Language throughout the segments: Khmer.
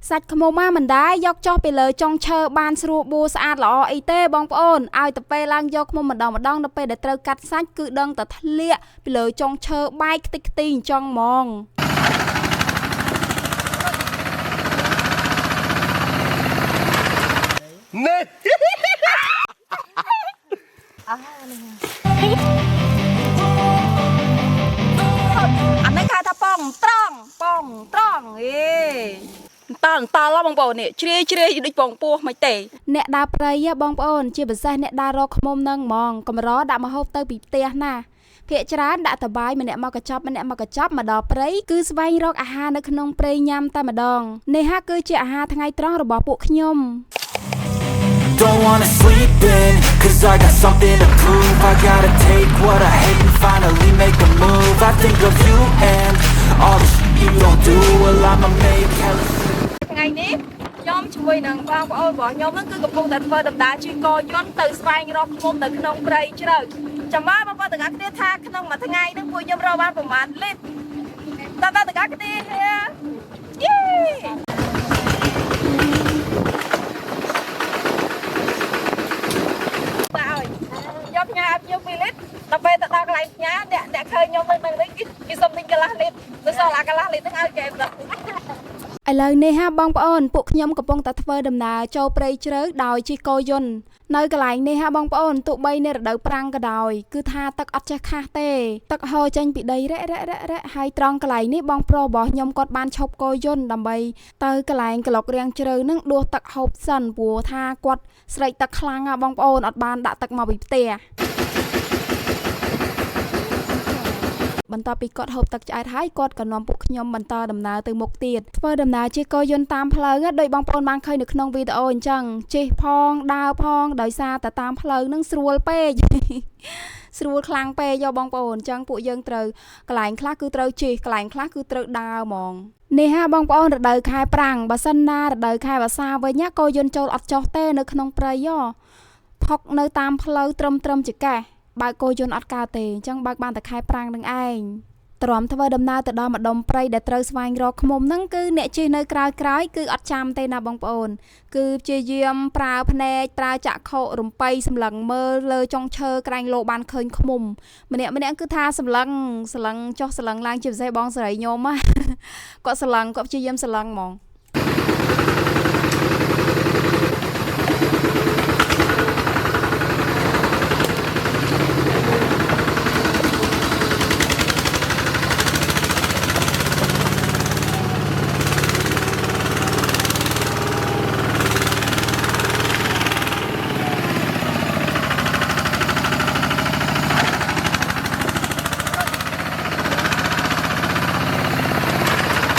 សាច់ខ្មុំមិនដែរយកចុះពីលើចុងឈើបានស្រួលបួស្អាតល្អអីទេបងប្អូនឲ្យទៅពេលឡើងយកខ្មុំម្ដងដល់ពេលដែលត្រូវកាត់សាច់គឺដឹងតែធ្លាក់ពីលើចុងឈើបែកខ្ទេចខ្ទីអញ្ចឹងហ្មងនេះអានេះគេថាប៉ងត្រង់អេតើបងប្អូននេះជ្រាយដូចបងពោះមិនទេអ្នកដើរព្រៃបងប្អូនជាពិសេសអ្នកដើររកខ្មុំនឹងហ្មងកម្រដាក់មកហូបទៅពីផ្ទះណាភាគច្រើនដាក់តបាយម្នាក់មកកញ្ចប់មកដល់ព្រៃគឺស្វែងរកអាហារនៅក្នុងព្រៃញ៉ាំតែម្ដងនេះហាគឺជាអាហារថ្ងៃត្រង់របស់ពួកខ្ញុំ Don't wanna sleep in, cause I got something to prove. I gotta take what I hate and finally make a move. I think of you and all the shit you don't do. Well, I'ma make hella shit. ថ្ងៃនេះខ្ញុំជាមួយនឹងបងប្អូនរបស់ខ្ញុំហ្នឹងគឺកំពុងតែធ្វើដំណើរជិះកយន្តទៅស្វែងរកឃ្មុំនៅក្នុងព្រៃជ្រៅចាំមើលបងប្អូនទាំងអស់គ្នាថាក្នុងមួយថ្ងៃហ្នឹងពួកខ្ញុំរកបានប្រមាណលីត្រតើទាំងអស់គ្នាយេយកញ៉ាឲ្យខ្ញុំ2លីត្រដល់ពេលទៅដល់កន្លែងញ៉ាអ្នកឃើញខ្ញុំនៅនេះគេសុំទិញកន្លះលីត្រទៅសល់អាកន្លះលីត្រហ្នឹងឲ្យគេទៅឥឡូវនេះបងប្អូនពួកខ្ញុំកំពុងតែធ្វើដំណើរចូលព្រៃជ្រៅដោយជិះកោយន្តនៅកន្លែងនេះបងប្អូនទោះបីនៅរដូវប្រាំងក៏ដោយគឺថាទឹកអត់ចេះខាស់ទេទឹកហូរចេញពីដីរ៉ាហើយត្រង់កន្លែងនេះបងប្រុសរបស់ខ្ញុំគាត់បានឈប់កោយន្តដើម្បីទៅកន្លែងក្លុករាំងជ្រៅនឹងដួសទឹកហូបសិនព្រោះថាគាត់ស្រេកទឹកខ្លាំងបងប្អូនអត់បានដាក់ទឹកមកពីផ្ទះបន្ទាប់ពីគាត់ហូបទឹកឆ្អែតហើយគាត់ក៏នាំពួកខ្ញុំបន្តដំណើរទៅមុខទៀតធ្វើដំណើរជិះកោយន្តតាមផ្លូវដោយបងប្អូនបានឃើញនៅក្នុងវីដេអូអញ្ចឹងជិះផងដើរផងដោយសារតែតាមផ្លូវនឹងស្រួលពេកស្រួលខ្លាំងពេកយកបងប្អូនអញ្ចឹងពួកយើងត្រូវកន្លែងខ្លះគឺត្រូវជិះកន្លែងខ្លះគឺត្រូវដើរហ្មងនេះបងប្អូនរដូវខែប្រាំងបើសិនណារដូវខែវស្សាវិញកោយន្តចូលអត់ចុះទេនៅក្នុងព្រៃផុកនៅតាមផ្លូវត្រឹមចកេះបើកកោយន្តអត់កើតទេអញ្ចឹងបើកបានតែខែប្រាំងនឹងឯងទ្រាំធ្វើដំណើរទៅដល់ម្ដុំព្រៃដែលត្រូវស្វែងរកឃ្មុំហ្នឹងគឺអ្នកជិះនៅក្រោយគឺអត់ចាំទេណាបងប្អូនគឺព្យាយាមប្រើភ្នែកប្រើចក្ខុរំបៃសម្លឹងមើលលើចុងឈើក្រែងលោបានឃើញឃ្មុំម្នាក់គឺថាសម្លឹងចុះសម្លឹងឡើងជាពិសេសបងសេរីញោមគាត់សម្លឹងគាត់ព្យាយាមសម្លឹងហ្មង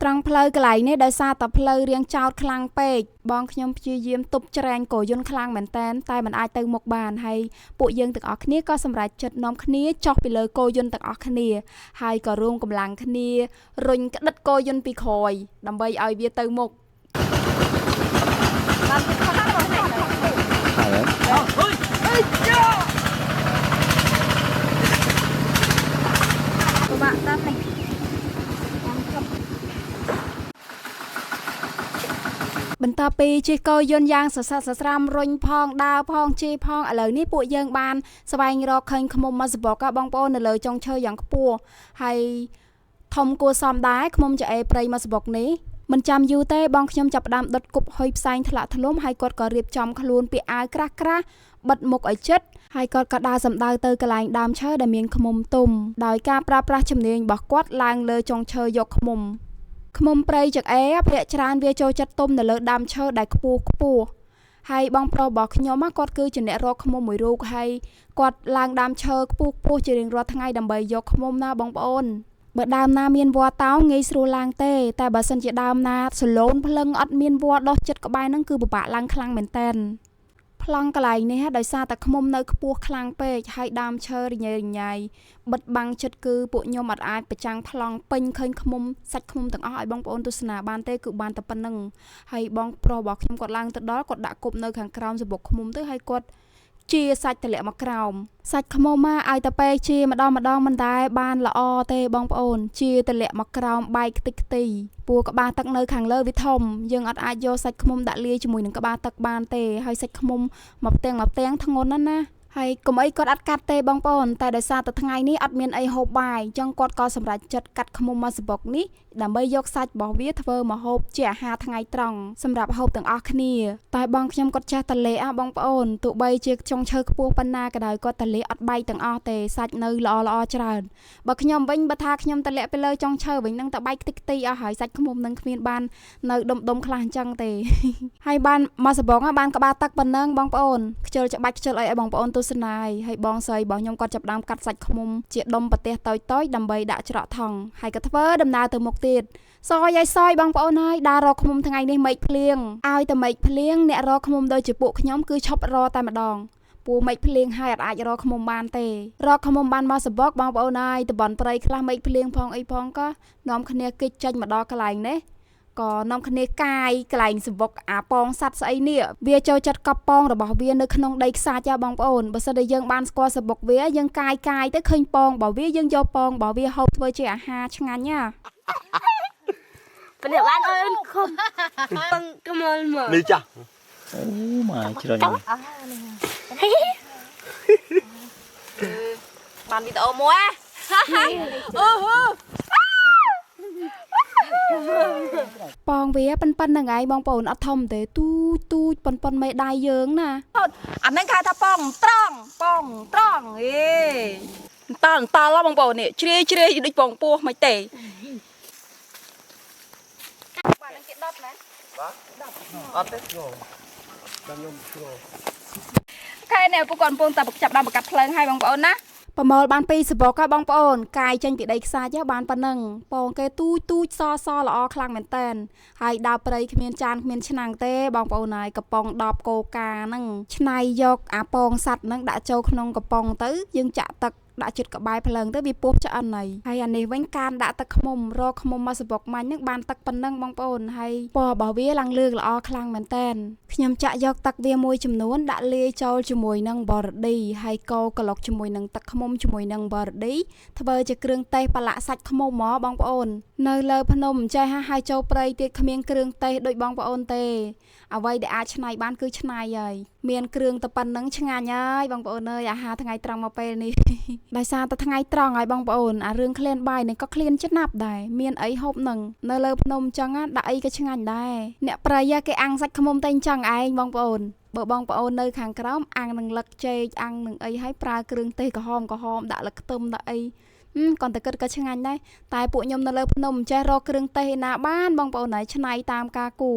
ត្រង់ផ្លូវកន្លែងនេះដោយសារតែផ្លូវរាងចោតខ្លាំងពេកបងខ្ញុំព្យាយាមទប់ច្រែងកោយន្តខ្លាំងមែនតែមិនអាចទៅមុខបានហើយពួកយើងទាំងអស់គ្នាក៏សម្រេចចិត្តនាំគ្នាចុះពីលើកោយន្តទាំងអស់គ្នាហើយក៏រួមកម្លាំងគ្នារុញក្តិតកោយន្តពីក្រោយដើម្បីឲ្យវាទៅមុខបានខំដល់នេះបាក់តាមនេះបន្ទាប់ពីជិះកោយន្តយ៉ាងសស័កសស្រាំរុញផងដើរផងជិះផងឥឡូវនេះពួកយើងបានស្វែងរកឃើញឃ្មុំមួយសបុកបងប្អូននៅលើចុងឈើយ៉ាងខ្ពស់ហើយធំគួរសមដែរឃ្មុំចែព្រៃមួយសបុកនេះមិនចាំយូរទេបងខ្ញុំចាប់ផ្ដើមដុតគប់ហុយផ្សែងធ្លាក់ធ្លុំហើយគាត់ក៏រៀបចំខ្លួនពាក់អាវក្រាស់បិទមុខឲ្យជិតហើយគាត់ក៏ដើរសម្ដៅទៅកន្លែងដើមឈើដែលមានឃ្មុំទុំដោយការប្រើប្រាស់ជំនាញរបស់គាត់ឡើងលើចុងឈើយកឃ្មុំព្រៃចង្អេភាគច្រើនវាចូលចិត្តទុំនៅលើដើមឈើដែលខ្ពស់ហើយបងប្រុសរបស់ខ្ញុំគាត់គឺជាអ្នករកឃ្មុំមួយរូបហើយគាត់ឡើងដើមឈើខ្ពស់ជារៀងរាល់ថ្ងៃដើម្បីយកឃ្មុំណាបងប្អូនបើដើមណាមានវល្លិតោងាយស្រួលឡើងទេតែបើសិនជាដើមណាសឡូនភ្លឹងអត់មានវល្លិដុះចិត្តក្បែរហ្នឹងគឺពិបាកឡើងខ្លាំងមែនតើប្លង់កន្លែងនេះដោយសារតែឃ្មុំនៅខ្ពស់ខ្លាំងពេកហើយដើមឈើរញ៉ៃបិទបាំងចិត្តគឺពួកខ្ញុំអត់អាចប្រចាំងប្លង់ពេញឃើញឃ្មុំសាច់ឃ្មុំទាំងអស់ឲ្យបងប្អូនទស្សនាបានទេគឺបានតែប៉ុណ្្នឹងហើយបងប្រុសរបស់ខ្ញុំគាត់ឡើងទៅដល់គាត់ដាក់គប់នៅខាងក្រោមសបុកឃ្មុំទៅហើយគាត់ ជាសាច់តលាក់មកក្រោមសាច់ខ្មុំមកឲ្យតែពេលជាម្ដងមិនដែរបានល្អទេបងប្អូនជាតលាក់មកក្រោមបែកខ្ទេចខ្ទីពូក្បាលទឹកនៅខាងលើវាធំយើងអត់អាចយកសាច់ខ្មុំដាក់លាយជាមួយនឹងក្បាលទឹកបានទេហើយសាច់ខ្មុំមកផ្ទាំងធ្ងន់ណាហើយកុំអីគាត់អត់កាត់ទេបងប្អូនតែដោយសារតែថ្ងៃនេះអត់មានអីហូបបាយអញ្ចឹងគាត់ក៏សម្រេចចិត្តកាត់ខ្មុំមកសបុកនេះដើម្បីយកសាច់របស់វាធ្វើមកហូបជាអាហារថ្ងៃត្រង់សម្រាប់ហូបទាំងអស់គ្នាតែបងខ្ញុំគាត់ចេះតលេបងប្អូនទោះបីជាចុងឈើខ្ពស់ប៉ុណ្ណាក៏ដោយគាត់តលេអត់បែកទាំងអស់ទេសាច់នៅល្អច្រើនបើខ្ញុំវិញបើថាខ្ញុំតលេទៅលើចុងឈើវិញនឹងតែបែកខ្ទេចអស់ហើយសាច់ខ្មុំនឹងគ្មានបាននៅដុំខ្លះអញ្ចឹងទេហើយបានមកសបុកបានក្បាលទឹកប៉ុណ្ណឹងបងប្អូនខ្ជិលច្បាច់ខ្ជិលអីឲ្យបងប្អូនទស្សនាហើយបងស្រីរបស់ខ្ញុំគាត់ចាប់ដើមកាត់សាច់ខ្មុំជាដុំប្រទេសតូចដើម្បីដាក់ច្រកថងហើយក៏ធ្វើដំណើរទៅមុខទៀតសយបងប្អូនហើយដើររកខ្មុំថ្ងៃនេះមេឃភ្លៀងឲ្យតែមេឃភ្លៀងអ្នករកខ្មុំដូចជាពួកខ្ញុំគឺឈប់រតែម្ដងពូមេឃភ្លៀងហើយអត់អាចរកខ្មុំបានទេរកខ្មុំបានមកសបុកបងប្អូនហើយតំបន់ព្រៃខ្លះមេឃភ្លៀងផងអីផងក៏នាំគ្នាគេចចេញមកដល់កន្លែងនេះក៏នាំគ្នាកាយកន្លែងសបុកអាពងសัตว์ស្អីនេះវាចូលចិត្តកប់ពងរបស់វានៅក្នុងដីខ្សាច់បងប្អូនបើសិនតែយើងបានស្គាល់សបុកវាយើងកាយទៅឃើញពងរបស់វាយើងយកពងរបស់វាហូបធ្វើជាអាហារឆ្ងាញ់ណាBeli ban ơi không Vâng cảm ơn mở Đi chà mà chưa rồi Bạn đi tao mua ពងវាប៉ុនហ្នឹងហើយបងប្អូនអត់ធំទេទូចប៉ុនមេដៃយើងណាអាហ្នឹងគេថាពងត្រង់អេតល់បងប្អូននេះជ្រាយដូចពងពោះមិនទេបាទនឹងគេដុតណាបាទអត់ទេចូលតាមខ្ញុំចូលខែនេះពួកគាត់កំពុងតែចាប់ដើមបង្កាត់ភ្លើងឲ្យបងប្អូនណាប្រមូលបានពីសបុកបងប្អូនកាយចេញពីដីខ្សាច់បានប៉ុណ្ណឹងពងគេទូចសល្អខ្លាំងមែនតែនហើយដើរព្រៃគ្មានចានគ្មានឆ្នាំងទេបងប្អូនហើយកំប៉ុង10កូកាហ្នឹងឆ្នៃយកអាពងសัตว์ហ្នឹងដាក់ចូលក្នុងកំប៉ុងទៅយើងចាក់ទឹកដាក់ជិតក្បែរភ្លើងទៅវាពោះឆ្អិនហើយអានេះវិញការដាក់ទឹកខ្មុំរកខ្មុំមកសបុកមាញ់ហ្នឹងបានទឹកប៉ុណ្ណឹងបងប្អូនហើយពណ៌របស់វាឡើងលឿងល្អខ្លាំងមែនតែនខ្ញុំចាក់យកទឹកវាមួយចំនួនដាក់លាយចូលជាមួយនឹងបរឌីហើយកូរក្លុកជាមួយនឹងទឹកខ្មុំជាមួយនឹងបរឌីធ្វើជាគ្រឿងទេសប្រឡាក់សាច់ខ្មុំហ្មងបងប្អូននៅលើភ្នំចេះហើយចូលព្រៃទៀតគ្មានគ្រឿងទេសដូចបងប្អូនទេអ្វីដែលអាចឆ្នៃបានគឺឆ្នៃហើយមានគ្រឿងតែប៉ុណ្្នឹងឆ្ងាញ់ហើយបងប្អូនអើយអាហារថ្ងៃត្រង់មកពេលនេះដោយសារតែថ្ងៃត្រង់ហើយបងប្អូនអារឿងក្លៀនបាយនេះក៏ក្លៀនចំណាប់ដែរមានអីហូបនឹងនៅលើភ្នំអញ្ចឹងដាក់អីក៏ឆ្ងាញ់ដែរអ្នកប្រៃគេអាំងសាច់ខ្មុំតែអញ្ចឹងឯងបងប្អូនបើបងប្អូននៅខាងក្រោមអាំងនឹងលឹកចេកអាំងនឹងអីហើយប្រើគ្រឿងទេសក្រហមដាក់លឹកខ្ទឹមដាក់អីគាត់តែគិតក៏ឆ្ងាញ់ដែរតែពួកខ្ញុំនៅលើភ្នំចេះរកគ្រឿងទេសឯណាបានបងប្អូនហើយឆ្នៃតាមការគូ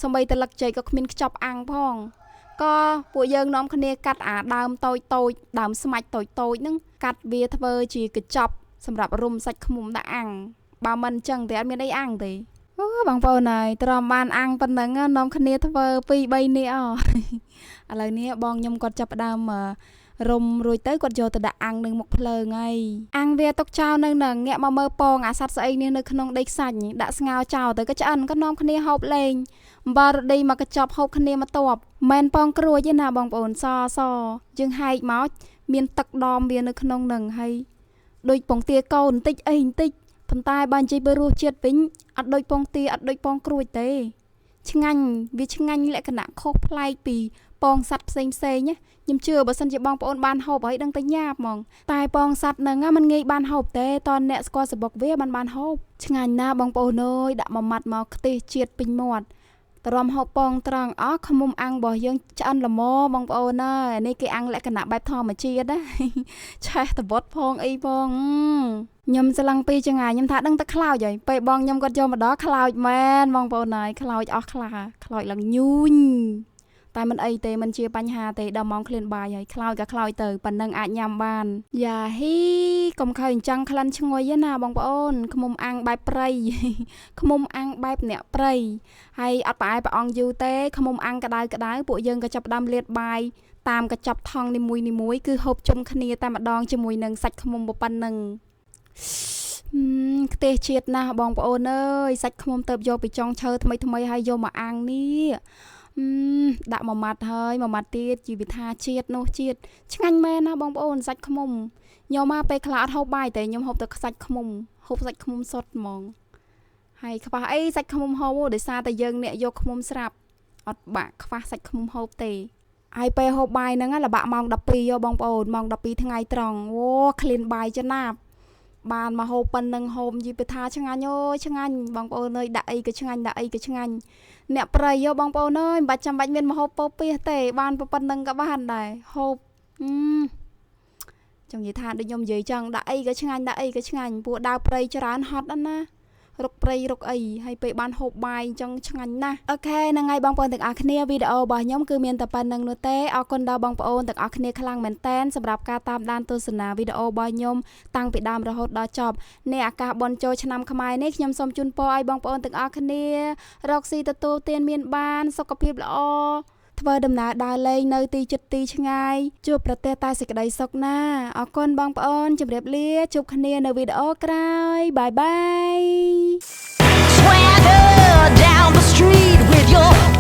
សម្បីតែលឹកចេកក៏គ្មានខ្ចប់អាំងផងក៏ពួកយើងនាំគ្នាកាត់អាដើមតូចដើមស្មាច់តូចហ្នឹងកាត់វាធ្វើជាកញ្ចប់សម្រាប់រុំសាច់ខ្មុំដាក់អាំងបើមិនអញ្ចឹងទេអត់មានអីអាំងទេអូបងប្អូនហើយទ្រាំបានអាំងប៉ុណ្ណឹងនាំគ្នាធ្វើ2 3នាក់ឥឡូវនេះបងខ្ញុំគាត់ចាប់ដើមរុំរួចទៅគាត់យកទៅដាក់អាំងនឹងមុខភ្លើងហើយអាំងវាទុកចោលនៅនឹងងាកមកមើលពងអាសត្វស្អីនេះនៅក្នុងដីខ្សាច់ដាក់ស្ងោរចោលទៅក៏ឆ្អិនក៏នាំគ្នាហូបលេងអំបិលរឌីមកកញ្ចប់ហូបគ្នាមកតបមិនពងក្រួយទេណាបងប្អូនសយើងហែកមកមានទឹកដមវានៅក្នុងនឹងហើយដូចពងទាកូនបន្តិចប៉ុន្តែបើនិយាយពីរសជាតិវិញអត់ដូចពងទាអត់ដូចពងក្រួយទេឆ្ងាញ់វាឆ្ងាញ់លក្ខណៈខុសប្លែកពីពងសัตว์ផ្សេងណាខ្ញុំជឿបើសិនជាបងប្អូនបានហូបហើយដឹងតែញ៉ាបហ្មងតែពងសัตว์ហ្នឹងมันងាយបានហូបទេតើអ្នកស្គាល់សបុកវាបានហូបឆ្ងាញ់ណាស់បងប្អូនអើយដាក់មួយម៉ាត់មកខ្ទិះជាតិពេញមាត់ទ្រាំហូបពងត្រង់អស់ខ្មុំអាំងរបស់យើងឆ្អិនល្មមបងប្អូនអើយនេះគេអាំងលក្ខណៈបែបធម្មជាតិណាឆេះតវត្តផងអីផងខ្ញុំស្លឹងពីចងាយខ្ញុំថាដឹងតែខ្លោចហើយពេលបងខ្ញុំគាត់យកមកដល់ខ្លោចមែនបងប្អូនហើយខ្លោចអស់ខ្លាខ្លោចឡើងញូញតែមិនអីទេមិនជាបញ្ហាទេដល់ម៉ោងឃ្លានបាយហើយខ្លោចក៏ខ្លោចទៅប៉ុណ្ណឹងអាចញ៉ាំបានយ៉ាហ៊ីកុំខើអញ្ចឹងក្លិនឈ្ងុយណាបងប្អូនខ្មុំអាំងបែបព្រៃខ្មុំអាំងបែបអ្នកព្រៃហើយអត់ប្រអែប្រអងយូរទេខ្មុំអាំងក្តៅពួកយើងក៏ចាប់ផ្ដើមលាតបាយតាមកញ្ចប់ថងនីមួយគឺហូបជុំគ្នាតែម្ដងជាមួយនឹងសាច់ខ្មុំប៉ុណ្ណឹងខ្ទះជាតិណាស់បងប្អូនអើយសាច់ខ្មុំទៅយកពីចុងឈើថ្មីហើយយកមកអាំងនេះ ដាក់មួយម៉ាត់ហើយមួយម៉ាត់ទៀតជីវិថាជាតិនោះជាតិឆ្ងាញ់មែនណាបងប្អូនសាច់ខ្មុំញោមមកពេលខ្លះអត់ហូបបាយតែខ្ញុំហូបតែសាច់ខ្មុំហូបសាច់ខ្មុំសុទ្ធហ្មងហើយខ្វះអីសាច់ខ្មុំហូបដោយសារតែយើងអ្នកយកខ្មុំស្រាប់អត់បាក់ខ្វះសាច់ខ្មុំហូបទេហើយពេលហូបបាយហ្នឹងលបាក់ម៉ោង12យោបងប្អូនម៉ោង12ថ្ងៃត្រង់អូឃ្លានបាយចំណាប់បានមកហូបប៉ុណ្ណឹងហូបជីវិថាឆ្ងាញ់អូឆ្ងាញ់បងប្អូនអើយដាក់អីក៏ឆ្ងាញ់ដាក់អីក៏ឆ្ងាញ់អ្នកប្រៃយោបងប្អូនអើយមិនបាច់ចាំបាច់មានមកហូបពោពាសទេបានប៉ុណ្ណឹងក៏បានដែរហូបចង់និយាយថាដូចខ្ញុំនិយាយចឹងដាក់អីក៏ឆ្ងាញ់ដាក់អីក៏ឆ្ងាញ់ពួកដើរព្រៃច្រើនហត់ណារុកព្រៃរុកអីហើយពេលបានហូបបាយអញ្ចឹងឆ្ងាញ់ណាស់អូខេហ្នឹងហើយបងប្អូនទាំងអស់គ្នាវីដេអូរបស់ខ្ញុំគឺមានតែប៉ុណ្្នឹងនោះទេអរគុណដល់បងប្អូនទាំងអស់គ្នាខ្លាំងមែនតែនសម្រាប់ការតាមដានទស្សនាវីដេអូរបស់ខ្ញុំតាំងពីដើមរហូតដល់ចប់នេះឱកាសបុណ្យចូលឆ្នាំខ្មែរនេះខ្ញុំសូមជូនពរឲ្យបងប្អូនទាំងអស់គ្នារកស៊ីទទួលទានមានបានសុខភាពល្អធ្វើដំណើរដើរលេងនៅទីជិតទីឆ្ងាយជួបប្រទះតែសេចក្តីសុខណាអរគុណបងប្អូនជម្រាបលាជួបគ្នានៅវីដេអូក្រោយបាយបាយ Swagger down the street with your